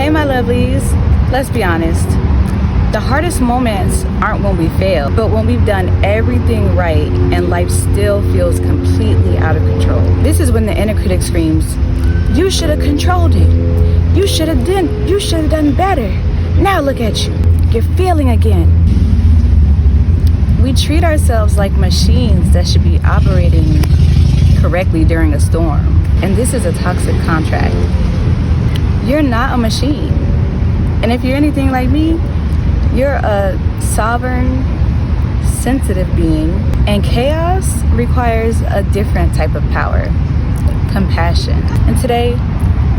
Hey, my lovelies. Let's be honest. The hardest moments aren't when we fail, but when we've done everything right and life still feels completely out of control. This is when the inner critic screams, "You should have controlled it. You should have done better. Now look at you. You're failing again." We treat ourselves like machines that should be operating correctly during a storm, and this is a toxic contract. You're not a machine, and if you're anything like me, you're a sovereign, sensitive being, and chaos requires a different type of power, compassion. And today,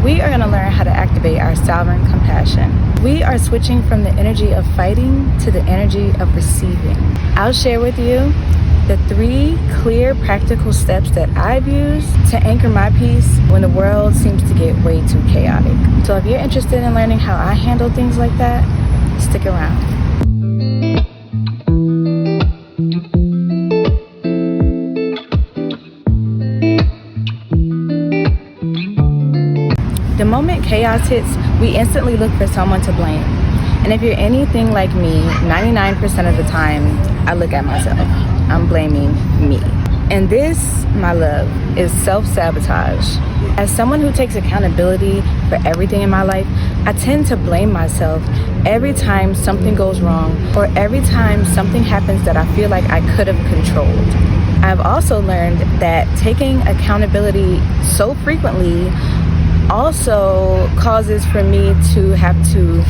we are going to learn how to activate our sovereign compassion. We are switching from the energy of fighting to the energy of receiving. I'll share with you the 3 clear practical steps that I've used to anchor my peace when the world seems to get way too chaotic. So if you're interested in learning how I handle things like that, stick around. The moment chaos hits, we instantly look for someone to blame. And if you're anything like me, 99% of the time, I look at myself. I'm blaming me. And this, my love, is self-sabotage. As someone who takes accountability for everything in my life, I tend to blame myself every time something goes wrong or every time something happens that I feel like I could have controlled. I've also learned that taking accountability so frequently also causes for me to have to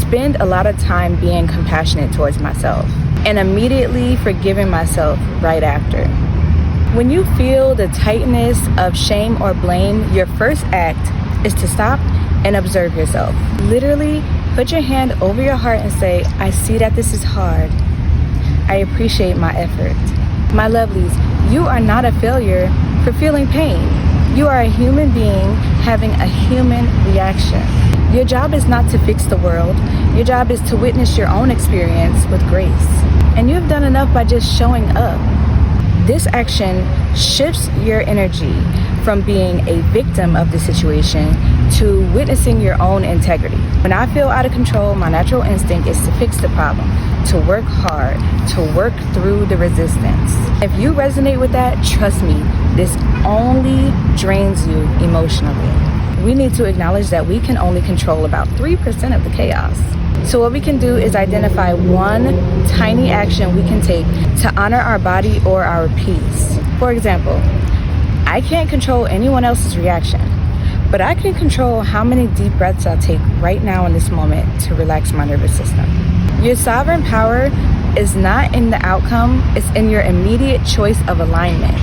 spend a lot of time being compassionate towards myself and immediately forgiving myself right after. When you feel the tightness of shame or blame, your first act is to stop and observe yourself. Literally, put your hand over your heart and say, "I see that this is hard. I appreciate my effort." My lovelies, you are not a failure for feeling pain. You are a human being having a human reaction. Your job is not to fix the world. Your job is to witness your own experience with grace. And you have done enough by just showing up. This action shifts your energy from being a victim of the situation to witnessing your own integrity. When I feel out of control, my natural instinct is to fix the problem, to work hard, to work through the resistance. If you resonate with that, trust me, this only drains you emotionally. We need to acknowledge that we can only control about 3% of the chaos. So what we can do is identify one tiny action we can take to honor our body or our peace. For example, I can't control anyone else's reaction, but I can control how many deep breaths I take right now in this moment to relax my nervous system. Your sovereign power is not in the outcome, it's in your immediate choice of alignment.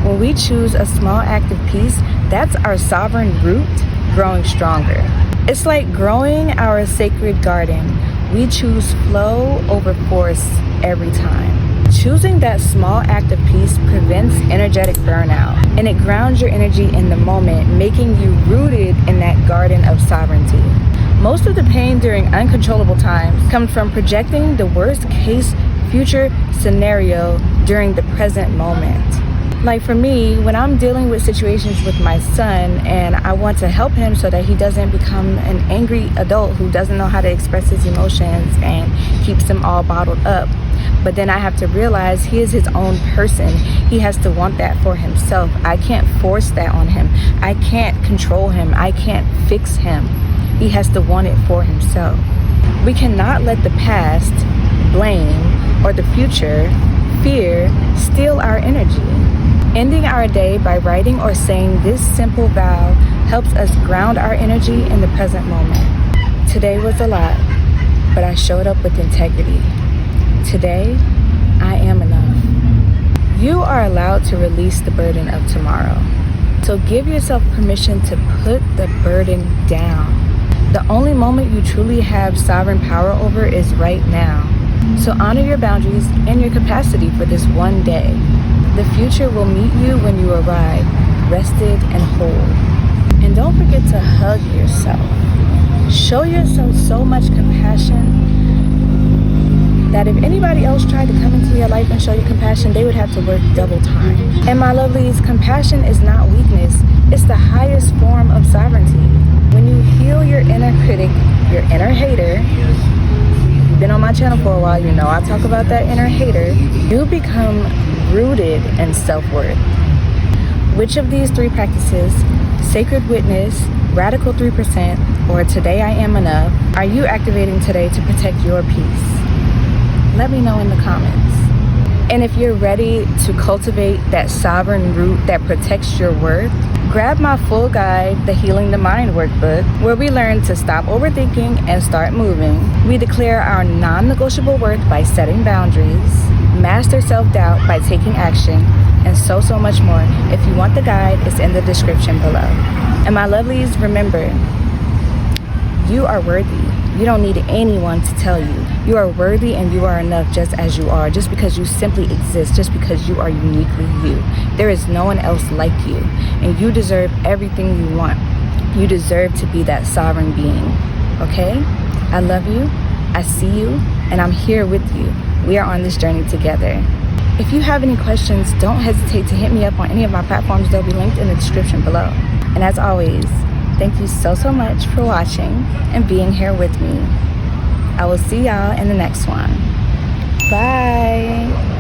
When we choose a small act of peace, that's our sovereign root growing stronger. It's like growing our sacred garden. We choose flow over force every time. Choosing that small act of peace prevents energetic burnout, and it grounds your energy in the moment, making you rooted in that garden of sovereignty. Most of the pain during uncontrollable times comes from projecting the worst case future scenario during the present moment. Like for me, when I'm dealing with situations with my son and I want to help him so that he doesn't become an angry adult who doesn't know how to express his emotions and keeps them all bottled up, but then I have to realize he is his own person. He has to want that for himself. I can't force that on him. I can't control him. I can't fix him. He has to want it for himself. We cannot let the past, blame, or the future, fear, steal our energy. Ending our day by writing or saying this simple vow helps us ground our energy in the present moment. Today was a lot, but I showed up with integrity. Today, I am enough. You are allowed to release the burden of tomorrow. So give yourself permission to put the burden down. The only moment you truly have sovereign power over is right now. So honor your boundaries and your capacity for this one day. The future will meet you when you arrive, rested and whole. And don't forget to hug yourself. Show yourself so much compassion that if anybody else tried to come into your life and show you compassion, they would have to work double time. And my lovelies, compassion is not weakness. It's the highest form of sovereignty. When you heal your inner critic, your inner hater. You've been on my channel for a while, you know I talk about that inner hater. You become rooted in self-worth. Which of these 3 practices, sacred witness, radical 3%, or today I am enough, are you activating today to protect your peace? Let me know in the comments. And if you're ready to cultivate that sovereign root that protects your worth, grab my full guide, the Healing the Mind workbook, where we learn to stop overthinking and start moving. We declare our non-negotiable worth by setting boundaries, master self-doubt by taking action, and so much more. If you want the guide, it's in the description below. And my lovelies, remember, you are worthy. You don't need anyone to tell you. You are worthy and you are enough just as you are, just because you simply exist, just because you are uniquely you. There is no one else like you, and you deserve everything you want. You deserve to be that sovereign being, okay? I love you, I see you, and I'm here with you. We are on this journey together. If you have any questions, don't hesitate to hit me up on any of my platforms. They'll be linked in the description below. And as always, thank you so much for watching and being here with me. I will see y'all in the next one. Bye.